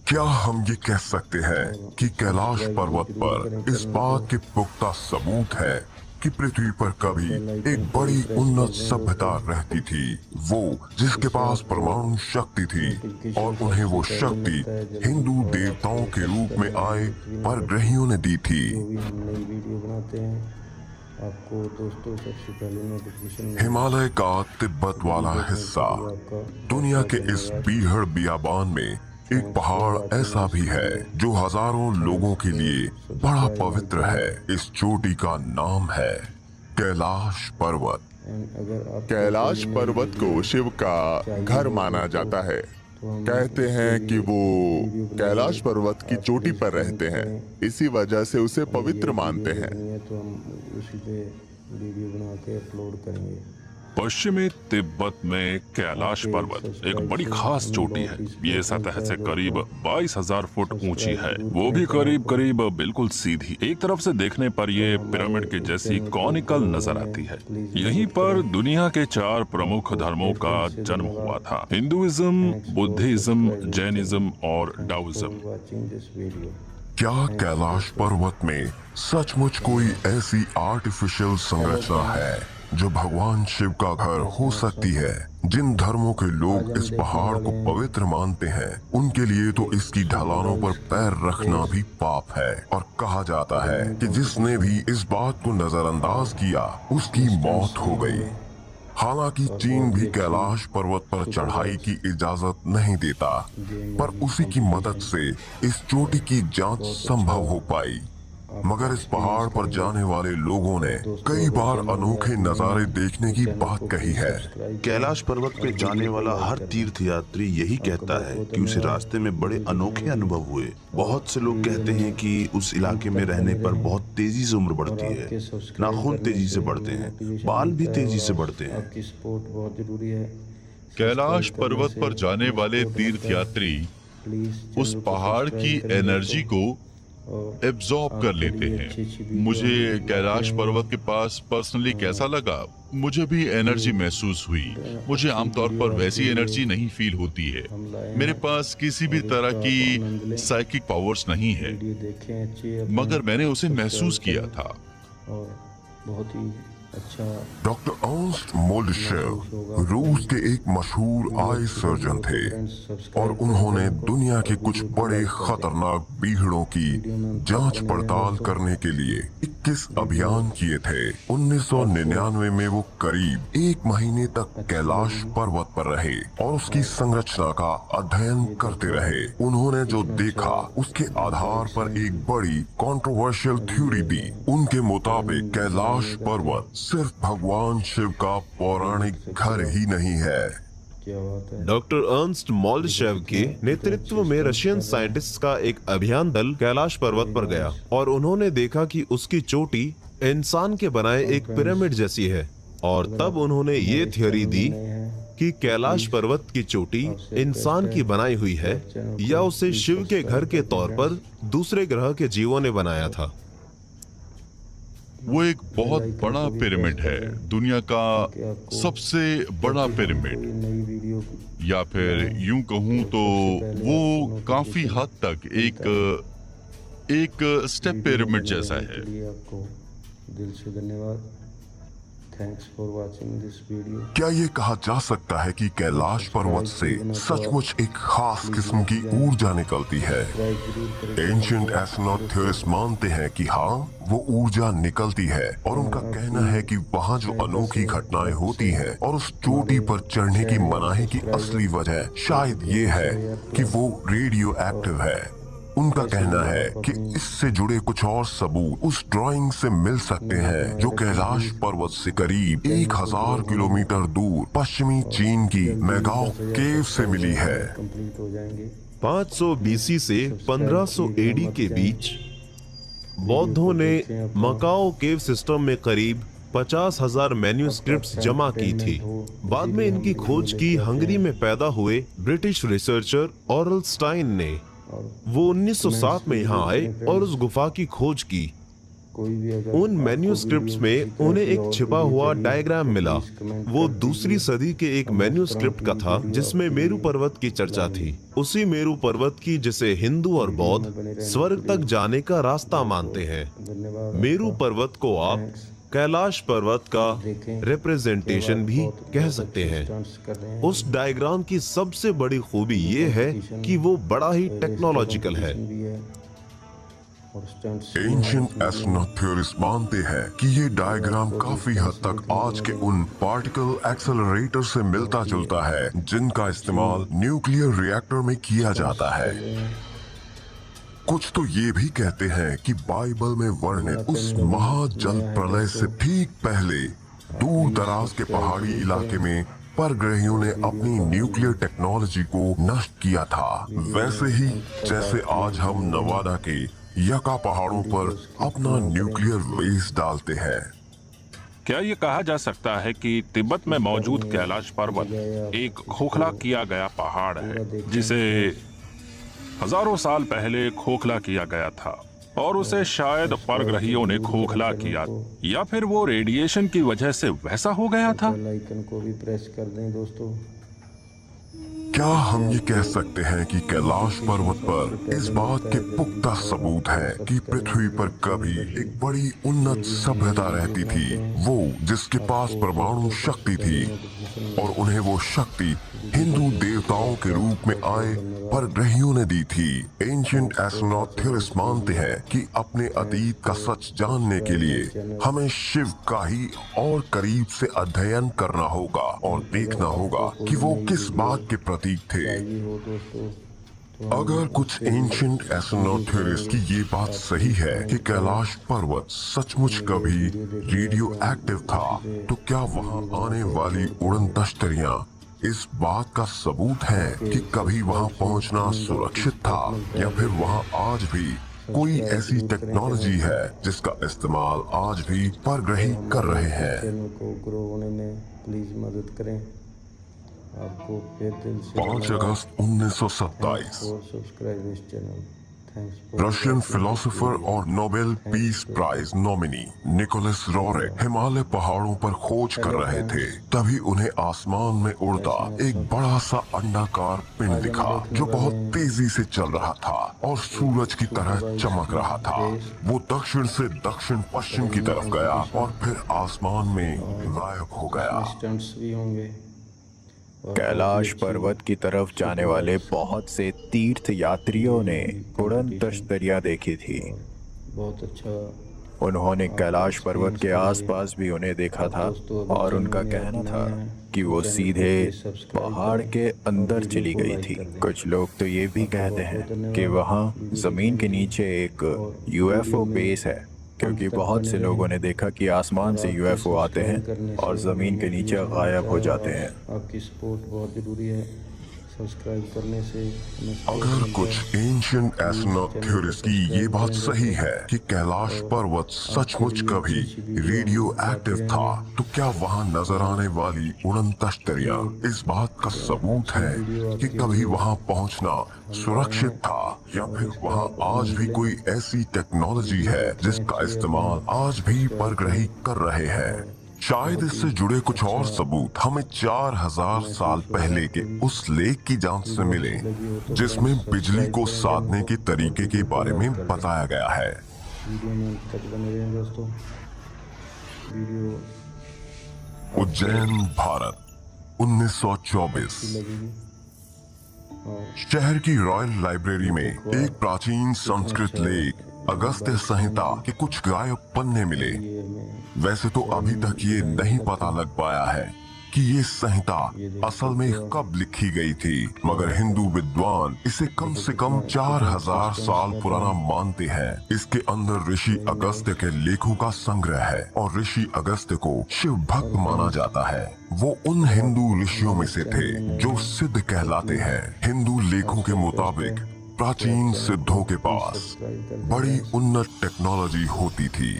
क्या हम ये कह सकते हैं कि कैलाश पर्वत पर इस बात के पुख्ता सबूत है कि पृथ्वी पर कभी एक बड़ी उन्नत सभ्यता रहती थी, वो जिसके पास परमाणु शक्ति थी और उन्हें वो शक्ति हिंदू देवताओं के रूप में आए परग्रहियों ने दी थी? जो भी हम नई वीडियो बनाते हैं आपको दोस्तों सबसे पहले नोटिफिकेशन हिमालय का तिब्बत वाला हिस्सा, दुनिया के इस बीहड़ बियाबान में एक पहाड़ ऐसा भी है जो हजारों लोगों के लिए बड़ा पवित्र है। इस चोटी का नाम है कैलाश पर्वत। कैलाश पर्वत को शिव का घर माना जाता है। कहते हैं कि वो कैलाश पर्वत की चोटी पर रहते हैं, इसी वजह से उसे पवित्र मानते हैं। तो हम उसी पे वीडियो बना के अपलोड करेंगे। पश्चिमी तिब्बत में कैलाश पर्वत एक बड़ी खास चोटी है। ये सतह से करीब 22,000 फुट ऊंची है, वो भी करीब करीब बिल्कुल सीधी। एक तरफ से देखने पर ये पिरामिड के जैसी कॉनिकल नजर आती है। यहीं पर दुनिया के 4 प्रमुख धर्मों का जन्म हुआ था: हिंदुइज्म, बुद्धिज्म, जैनिज्म और डाउइज्म। Watching this video. क्या कैलाश पर्वत में सचमुच कोई ऐसी आर्टिफिशियल संरचना है जो भगवान शिव का घर हो सकती है? जिन धर्मों के लोग इस पहाड़ को पवित्र मानते हैं उनके लिए तो इसकी ढलानों पर पैर रखना भी पाप है, और कहा जाता है कि जिसने भी इस बात को नजरअंदाज किया उसकी मौत हो गई। हालांकि चीन भी कैलाश पर्वत पर चढ़ाई की इजाजत नहीं देता, पर उसी की मदद से इस चोटी की जांच संभव हो पाई। मगर इस पहाड़ पर जाने वाले लोगों ने कई बार अनोखे नजारे देखने की बात कही है। कैलाश पर्वत पे जाने वाला हर तीर्थ यात्री यही कहता है कि उसे रास्ते में बड़े अनोखे अनुभव हुए। बहुत से लोग कहते हैं कि उस इलाके में रहने पर बहुत तेजी से उम्र बढ़ती है, नाखून तेजी से बढ़ते हैं, बाल भी तेजी से बढ़ते हैं। आपकी सपोर्ट बहुत जरूरी है। कैलाश पर्वत पर जाने वाले तीर्थ यात्री उस पहाड़ की एनर्जी को एब्जॉर्ब कर लेते हैं। मुझे कैलाश पर्वत के पास पर्सनली कैसा लगा, मुझे भी एनर्जी महसूस हुई। मुझे आमतौर पर वैसी एनर्जी नहीं फील होती है। मेरे पास किसी भी तरह की साइकिक पावर्स नहीं है, मगर मैंने उसे महसूस किया था। और बहुत ही अच्छा डॉक्टर अर्नस्ट मोल्डशेव रूस के एक मशहूर आई सर्जन थे और उन्होंने दुनिया के कुछ बड़े खतरनाक बीहड़ों की जांच पड़ताल करने के लिए 21 अभियान किए थे। 1999 में वो करीब 1 महीने तक कैलाश पर्वत पर रहे और उसकी संरचना का अध्ययन करते रहे। उन्होंने जो देखा उसके आधार पर एक बड़ी कंट्रोवर्शियल थ्योरी दी। उनके मुताबिक कैलाश पर्वत सिर्फ भगवान शिव का पौराणिक घर ही नहीं है। क्या बात है। डॉक्टर अर्नस्ट मोल्डशेव के नेतृत्व में रशियन साइंटिस्ट का एक अभियान दल कैलाश पर्वत पर गया और उन्होंने देखा कि उसकी चोटी इंसान के बनाए एक पिरामिड जैसी है। और तब उन्होंने ये थ्योरी दी कि कैलाश पर्वत की चोटी इंसान की बनाई हुई है या उसे शिव के घर के तौर पर दूसरे ग्रह के जीवों ने बनाया था। वो एक बहुत बड़ा पिरामिड है, दुनिया का सबसे बड़ा पिरामिड, या फिर यूं कहूं तो वो काफी हद तक एक स्टेप पिरामिड जैसा है। आपको दिल से धन्यवाद। Thanks for watching this video. क्या ये कहा जा सकता है कि कैलाश पर्वत से सचमुच एक खास किस्म की ऊर्जा निकलती है? एंशिएंट एस्ट्रोनॉट थ्योरिस्ट मानते हैं कि हाँ, वो ऊर्जा निकलती है और उनका कहना है कि वहाँ जो अनोखी घटनाएं होती हैं और उस चोटी पर चढ़ने की मनाही की असली वजह शायद ये है कि वो रेडियो एक्टिव है। उनका कहना है कि इससे जुड़े कुछ और सबूत उस ड्राइंग से मिल सकते हैं जो कैलाश पर्वत से करीब 1000 किलोमीटर दूर पश्चिमी चीन की मैगाओ केव से मिली है। 500 बीसी से 1500 एडी के बीच बौद्धों ने मकाओ केव सिस्टम में करीब 50,000 मैन्यूस्क्रिप्ट्स जमा की थी। बाद में इनकी खोज की हंगरी में पैदा हुए ब्रिटिश रिसर्चर ऑरल स्टाइन ने। वो 1907 में यहाँ आए और उस गुफा की खोज की। उन मैन्यूस्क्रिप्ट्स में उन्हें एक छिपा हुआ डायग्राम मिला। वो दूसरी सदी के एक मैन्यूस्क्रिप्ट का था जिसमें मेरू पर्वत की चर्चा थी। उसी मेरू पर्वत की जिसे हिंदू और बौद्ध स्वर्ग तक जाने का रास्ता मानते हैं। मेरू पर्वत को आप कैलाश पर्वत का रिप्रेजेंटेशन भी कह सकते हैं। उस डायग्राम की सबसे बड़ी खूबी ये है कि वो बड़ा ही टेक्नोलॉजिकल है। एंशिएंट एस्ट्रोनॉट थ्योरिस्ट मानते हैं कि ये डायग्राम काफी हद तक आज के उन पार्टिकल एक्सेलरेटर से मिलता जुलता है जिनका इस्तेमाल न्यूक्लियर रिएक्टर में किया जाता है। कुछ तो ये भी कहते हैं कि बाइबल में वर्णित उस महाजल प्रलय से ठीक पहले दूर दराज के पहाड़ी इलाके में परग्रहियों ने अपनी न्यूक्लियर टेक्नोलॉजी को नष्ट किया था, वैसे ही जैसे आज हम नवादा के यका पहाड़ों पर अपना न्यूक्लियर वेस्ट डालते हैं। क्या ये कहा जा सकता है कि तिब्बत में मौजूद कैलाश पर्वत एक खोखला किया गया पहाड़ है जिसे हजारों साल पहले खोखला किया गया था और उसे शायद परग्रहियों ने खोखला किया, या फिर वो रेडिएशन की वजह से वैसा हो गया था? बेल आइकन को भी प्रेस कर दें दोस्तों। क्या हम ये कह सकते हैं कि कैलाश पर्वत पर इस बात के पुख्ता सबूत हैं कि पृथ्वी पर कभी एक बड़ी उन्नत सभ्यता रहती थी, वो जिसके पास परमाणु शक्ति थी और उन्हें वो शक्ति हिंदू देवताओं के रूप में आए परग्रहियों ने दी थी। एंशिएंट एस्ट्रोनॉट थ्योरिस्ट मानते हैं कि अपने अतीत का सच जानने के लिए हमें शिव का ही और करीब से अध्ययन करना होगा और देखना होगा कि वो किस बात के प्रतीक थे। अगर कुछ एंशिएंट एस्ट्रोनॉट थ्योरिस्ट की ये बात सही है कि कैलाश पर्वत सचमुच कभी रेडियो एक्टिव था, तो क्या वहाँ आने वाली उड़न तश्तरियाँ इस बात का सबूत है कि कभी वहां पहुंचना सुरक्षित था, या फिर वहां आज भी कोई ऐसी टेक्नोलॉजी है जिसका इस्तेमाल आज भी परग्रही कर रहे हैं? चैनल को ग्रो होने में प्लीज मदद करें। आपको फिर दिल से 5 अगस्त 1927 subscribe this channel. Russian philosopher और Nobel peace prize nominee Nicholas Roerich Himalaya पहाड़ों पर खोज कर रहे थे। तभी उन्हें आसमान में उड़ता एक बड़ा सा अंडाकार पिंड दिखा जो बहुत तेजी से चल रहा था और सूरज की तरह चमक रहा था। वो दक्षिण से दक्षिण पश्चिम की तरफ गया और फिर आसमान में गायब हो गया। स्टंट्स भी होंगे। कैलाश पर्वत की तरफ जाने वाले बहुत से तीर्थ यात्रियों ने उड़न तश्तरियां देखी थी। बहुत अच्छा। उन्होंने कैलाश पर्वत के आसपास भी उन्हें देखा था और उनका कहना था कि वो सीधे पहाड़ के अंदर चली गई थी। कुछ लोग तो ये भी कहते हैं कि वहाँ जमीन के नीचे एक यूएफओ बेस है, क्योंकि बहुत से लोगों ने देखा कि आसमान से यूएफओ आते हैं और जमीन के नीचे गायब हो जाते हैं। आपकी सपोर्ट बहुत जरूरी है। सब्सक्राइब करने से अगर कुछ एंशिएंट एस्ट्रोनॉट थ्योरिस्ट की ये बात सही है कि कैलाश पर्वत सचमुच कभी रेडियो एक्टिव था, तो क्या वहाँ नजर आने वाली उड़न तश्तरियां इस बात का सबूत है कि कभी वहाँ पहुँचना सुरक्षित था, या फिर वहाँ आज भी कोई ऐसी टेक्नोलॉजी है जिसका इस्तेमाल आज भी परग्रही कर रहे हैं। शायद इससे जुड़े कुछ और सबूत हमें 4000 साल पहले के उस लेख की जांच से मिले जिसमें बिजली को साधने के तरीके के बारे में बताया गया है। वीडियो में तक बने रहें दोस्तों। वीडियो उज्जैन, भारत, 1924। लगेगी। शहर की रॉयल लाइब्रेरी में एक प्राचीन संस्कृत लेख अगस्त्य संहिता के कुछ गायब पन्ने मिले। वैसे तो अभी तक ये नहीं पता लग पाया है कि ये संहिता असल में कब लिखी गई थी, मगर हिंदू विद्वान इसे कम से कम 4000 साल पुराना मानते हैं। इसके अंदर ऋषि अगस्त्य के लेखों का संग्रह है और ऋषि अगस्त्य को शिव भक्त माना जाता है। वो उन हिंदू ऋषियों में से थे जो सिद्ध कहलाते हैं। हिंदू लेखों के मुताबिक प्राचीन सिद्धों के पास बड़ी उन्नत टेक्नोलॉजी होती थी।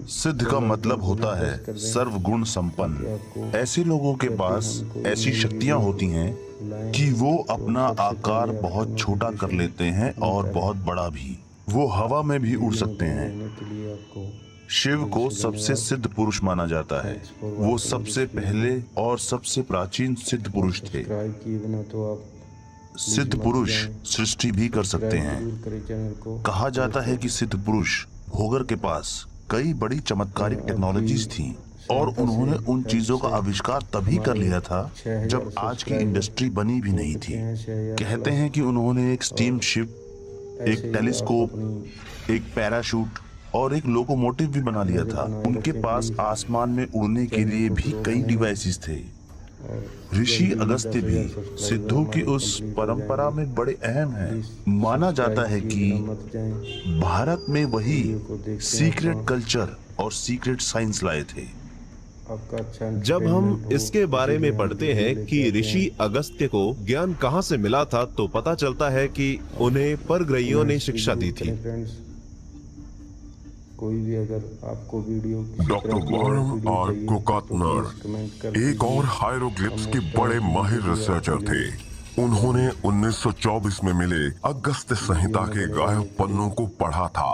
सिद्ध का मतलब होता है सर्वगुण संपन्न। ऐसे लोगों के पास ऐसी शक्तियां होती हैं कि वो अपना आकार बहुत छोटा कर लेते हैं और बहुत बड़ा भी। वो हवा में भी उड़ सकते हैं। शिव को सबसे सिद्ध पुरुष माना जाता है। वो सबसे पहले और सबसे प्राचीन सिद्ध पुरुष थे। सिद्ध पुरुष सृष्टि भी कर सकते हैं। कहा जाता है कि सिद्ध पुरुष होगर के पास कई बड़ी चमत्कारिक टेक्नोलॉजीज थी और उन्होंने उन चीजों का आविष्कार तभी कर लिया था जब आज की इंडस्ट्री बनी भी नहीं थी। कहते हैं कि उन्होंने एक स्टीम शिप, एक टेलीस्कोप, एक पैराशूट और एक लोकोमोटिव भी बना लिया था। उनके पास आसमान में उड़ने के लिए भी कई डिवाइसेस थे। ऋषि अगस्त्य भी सिद्धों की उस परंपरा में बड़े अहम हैं। माना जाता है कि भारत में वही सीक्रेट कल्चर और सीक्रेट साइंस लाए थे। जब हम इसके बारे में पढ़ते हैं कि ऋषि अगस्त्य को ज्ञान कहां से मिला था, तो पता चलता है कि उन्हें परग्रहियों ने शिक्षा दी थी। कोई भी अगर आपको वीडियो डॉक्टर वॉर्म और कोकातनर एक और हायरोग्लिप्स के बड़े माहिर रिसर्चर थे। उन्होंने 1924 में मिले अगस्त्य संहिता के गायब पन्नों को पढ़ा था।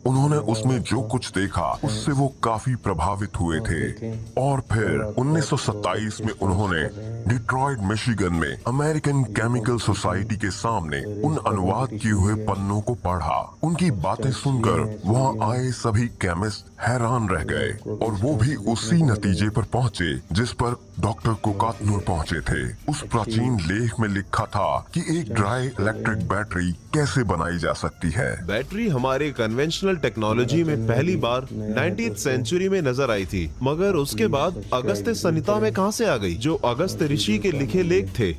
उन्होंने उसमें जो कुछ देखा उससे वो काफी प्रभावित हुए थे और फिर 1927 में उन्होंने डिट्रॉइट मिशिगन में अमेरिकन केमिकल सोसाइटी के सामने उन अनुवाद किए हुए पन्नों को पढ़ा। उनकी बातें सुनकर वहाँ आए सभी केमिस्ट हैरान रह गए और वो भी उसी नतीजे पर पहुँचे जिस पर डॉक्टर कोकातनर पहुँचे थे। उस प्राचीन लेख में लिखा था कि एक ड्राई इलेक्ट्रिक बैटरी कैसे बनाई जा सकती है। बैटरी हमारे कन्वेंशनल टेक्नोलॉजी में पहली बार 19th सेंचुरी में नजर आई थी, मगर उसके बाद अगस्त्य संहिता में कहां से आ गई, जो अगस्त्य ऋषि के लिखे लेख थे।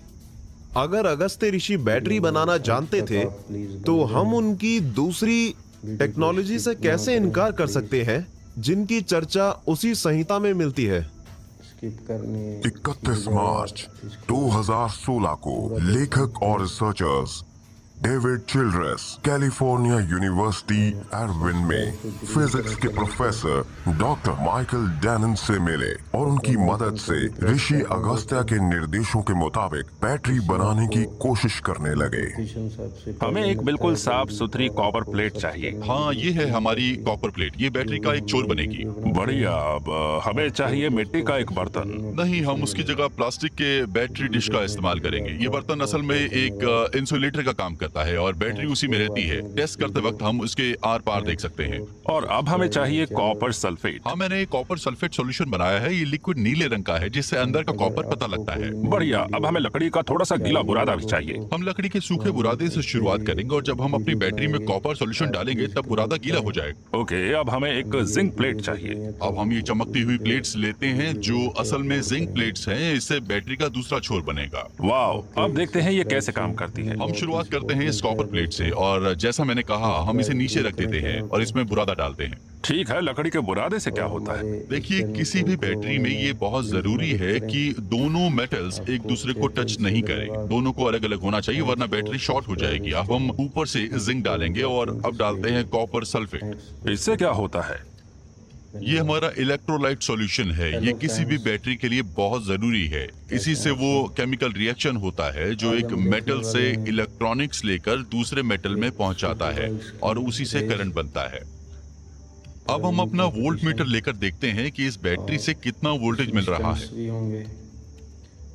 अगर अगस्त्य ऋषि बैटरी बनाना जानते थे तो हम उनकी दूसरी टेक्नोलॉजी से कैसे इनकार कर सकते हैं जिनकी चर्चा उसी संहिता में मिलती है। 31 मार्च 2016 को लेखक और researchers David Childress California university Irvine में फिजिक्स के प्रोफेसर डॉक्टर माइकल डैनन से मिले और उनकी मदद से ऋषि अगस्त्य के निर्देशों के मुताबिक बैटरी बनाने की कोशिश करने लगे। हमें एक बिल्कुल साफ सुथरी कॉपर प्लेट चाहिए। हाँ, ये है हमारी कॉपर प्लेट। ये बैटरी का एक छोर बनेगी। बढ़िया। अब हमें चाहिए मिट्टी का एक बर्तन। नहीं, हम उसकी जगह प्लास्टिक के बैटरी डिश का इस्तेमाल करेंगे। ये बर्तन असल में एक इंसुलेटर का काम करता है और बैटरी उसी में रहती है। टेस्ट करते वक्त हम उसके आर पार देख सकते हैं। और अब हमें चाहिए कॉपर सल्फेट। हाँ, मैंने एक कॉपर सल्फेट सॉल्यूशन बनाया है। ये लिक्विड नीले रंग का है जिससे अंदर का कॉपर पता लगता है। बढ़िया। अब हमें लकड़ी का थोड़ा सा गीला बुरादा भी चाहिए। हम लकड़ी के सूखे बुरादे से शुरुआत करेंगे और जब हम अपनी बैटरी में कॉपर सॉल्यूशन डालेंगे तब बुरादा गीला हो जाएगा। ओके, अब हमें एक जिंक प्लेट चाहिए। अब हम ये चमकती हुई प्लेट्स लेते हैं जो असल में जिंक प्लेट्स हैं। इससे बैटरी का दूसरा छोर बनेगा। वाह, अब देखते हैं ये कैसे काम करती है। हम शुरुआत करते हैं इस कॉपर प्लेट से और जैसा मैंने कहा हम इसे नीचे रख देते हैं और इसमें बुरादा डालते हैं। ठीक है, लकड़ी के बुरादे से क्या होता है? देखिए, किसी भी बैटरी में ये बहुत जरूरी है कि दोनों मेटल्स एक दूसरे को टच नहीं करें। दोनों को अलग अलग होना चाहिए वरना बैटरी शॉर्ट हो जाएगी। अब हम ऊपर से जिंक डालेंगे और अब डालते हैं कॉपर सल्फेट। इससे क्या होता है? ये हमारा इलेक्ट्रोलाइट सॉल्यूशन है। ये किसी भी बैटरी के लिए बहुत जरूरी है। इसी से वो केमिकल रिएक्शन होता है जो एक मेटल से इलेक्ट्रॉनिक्स लेकर दूसरे मेटल में पहुंचाता है और उसी से करंट बनता है। अब हम अपना वोल्ट मीटर लेकर देखते हैं कि इस बैटरी से कितना वोल्टेज मिल रहा है।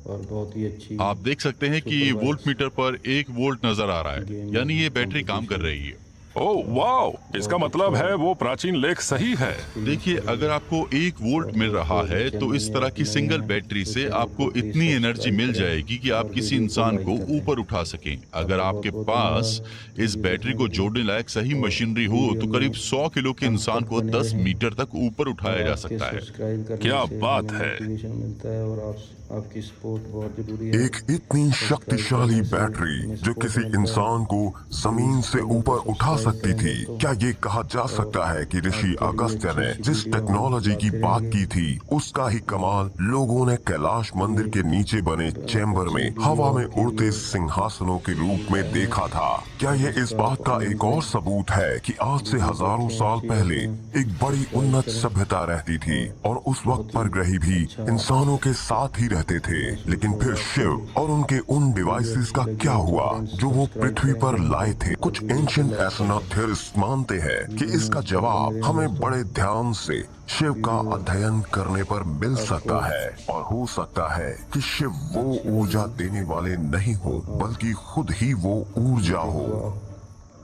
और बहुत ही अच्छी आप देख सकते हैं कि वोल्ट मीटर पर 1 वोल्ट नजर आ रहा है, यानी ये बैटरी काम कर रही है। ओह वाह, इसका मतलब है वो प्राचीन लेख सही है। देखिए, अगर आपको 1 वोल्ट मिल रहा है तो इस तरह की सिंगल बैटरी से आपको इतनी एनर्जी मिल जाएगी कि आप किसी इंसान को ऊपर उठा सकें। अगर आपके पास इस बैटरी को जोड़ने लायक सही मशीनरी हो तो करीब 100 किलो के इंसान को 10 मीटर तक ऊपर उठाया जा सकता है। क्या बात है। मिलता है और आपकी सपोर्ट बहुत जरूरी है। एक इतनी शक्तिशाली बैटरी जो किसी इंसान को जमीन से ऊपर उठा सकती थी। क्या ये कहा जा सकता है कि ऋषि अगस्त्य ने जिस टेक्नोलॉजी की बात की थी उसका ही कमाल लोगों ने कैलाश मंदिर के नीचे बने चैम्बर में हवा में उड़ते सिंहासनों के रूप में देखा था? क्या ये इस बात का एक और सबूत है कि आज से हजारों साल पहले एक बड़ी उन्नत सभ्यता रहती थी और उस वक्त परग्रही भी इंसानों के साथ ही रहते थे? लेकिन फिर शिव और उनके उन डिवाइसेस का क्या हुआ जो वो पृथ्वी पर लाए थे? कुछ एंशिएंट एस्ट्रोनॉट थियरिस्ट मानते हैं कि इसका जवाब हमें बड़े ध्यान से शिव का अध्ययन करने पर मिल सकता है और हो सकता है कि शिव वो ऊर्जा देने वाले नहीं हो बल्कि खुद ही वो ऊर्जा हो।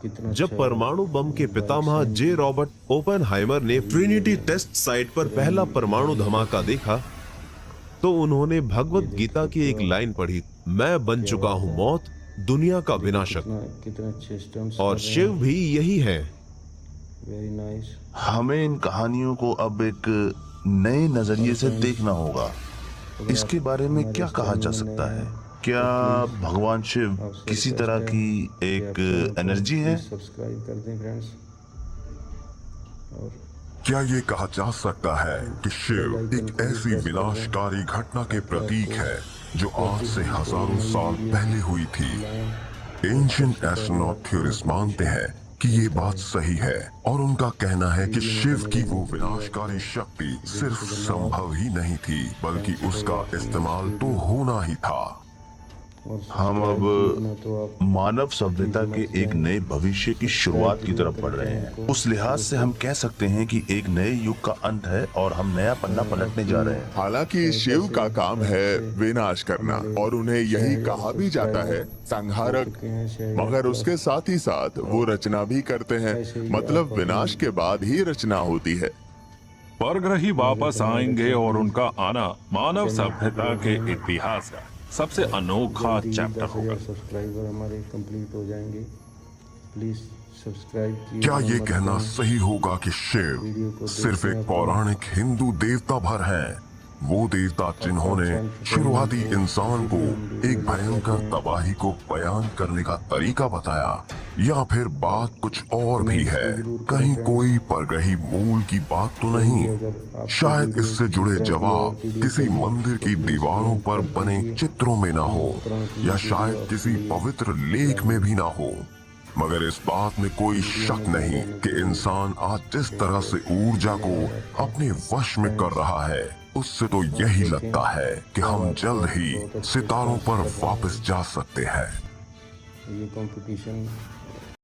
जब परमाणु बम के पितामह जे रॉबर्ट ओपेनहाइमर ने ट्रिनिटी टेस्ट साइट पर पहला परमाणु धमाका देखा तो उन्होंने भगवत गीता की एक लाइन पढ़ी, मैं बन चुका हूँ मौत, दुनिया का विनाशक। कितने अच्छे स्टंट्स और शिव भी यही है। Very nice. हमें इन कहानियों को अब एक नए नजरिए से देखना होगा। इसके बारे में क्या कहा जा सकता है? क्या भगवान शिव किसी तरह की एक एनर्जी है? सब्सक्राइब कर दें फ्रेंड्स। और क्या ये कहा जा सकता है कि शिव एक ऐसी विनाशकारी घटना के प्रतीक है जो आज से हजारों साल पहले हुई थी? एंशिएंट एस्ट्रोनॉट थ्योरिस्ट मानते हैं कि ये बात सही है और उनका कहना है कि शिव की वो विनाशकारी शक्ति सिर्फ संभव ही नहीं थी बल्कि उसका इस्तेमाल तो होना ही था। हम अब मानव सभ्यता के एक नए भविष्य की शुरुआत की तरफ बढ़ रहे हैं। उस लिहाज से हम कह सकते हैं कि एक नए युग का अंत है और हम नया पन्ना पलटने जा रहे हैं। हालांकि शिव का काम है विनाश करना और उन्हें यही कहा भी जाता है संहारक, मगर उसके साथ ही साथ वो रचना भी करते हैं। मतलब विनाश के बाद ही रचना होती है। परग्रही वापस आएंगे और उनका आना मानव सभ्यता के इतिहास का सबसे अनोखा चैप्टर होगा। सब्सक्राइबर हमारे कंप्लीट हो जाएंगे। प्लीज सब्सक्राइब कीजिए। क्या ये कहना सही होगा कि शिव सिर्फ एक पौराणिक हिंदू देवता भर है वो देवता जिन्होंने शुरुआती इंसान को एक भयंकर तबाही को बयान करने का तरीका बताया, या फिर बात कुछ और भी है? कहीं कोई परग्रही मूल की बात तो नहीं? शायद इससे जुड़े जवाब किसी मंदिर की दीवारों पर बने चित्रों में ना हो, या शायद किसी पवित्र लेख में भी ना हो। मगर इस बात में कोई शक नहीं कि इंसान आज जिस तरह से ऊर्जा को अपने वश में कर रहा है, उससे तो यही लगता है कि हम जल्द ही सितारों पर वापस जा सकते हैं। ये कंपटीशन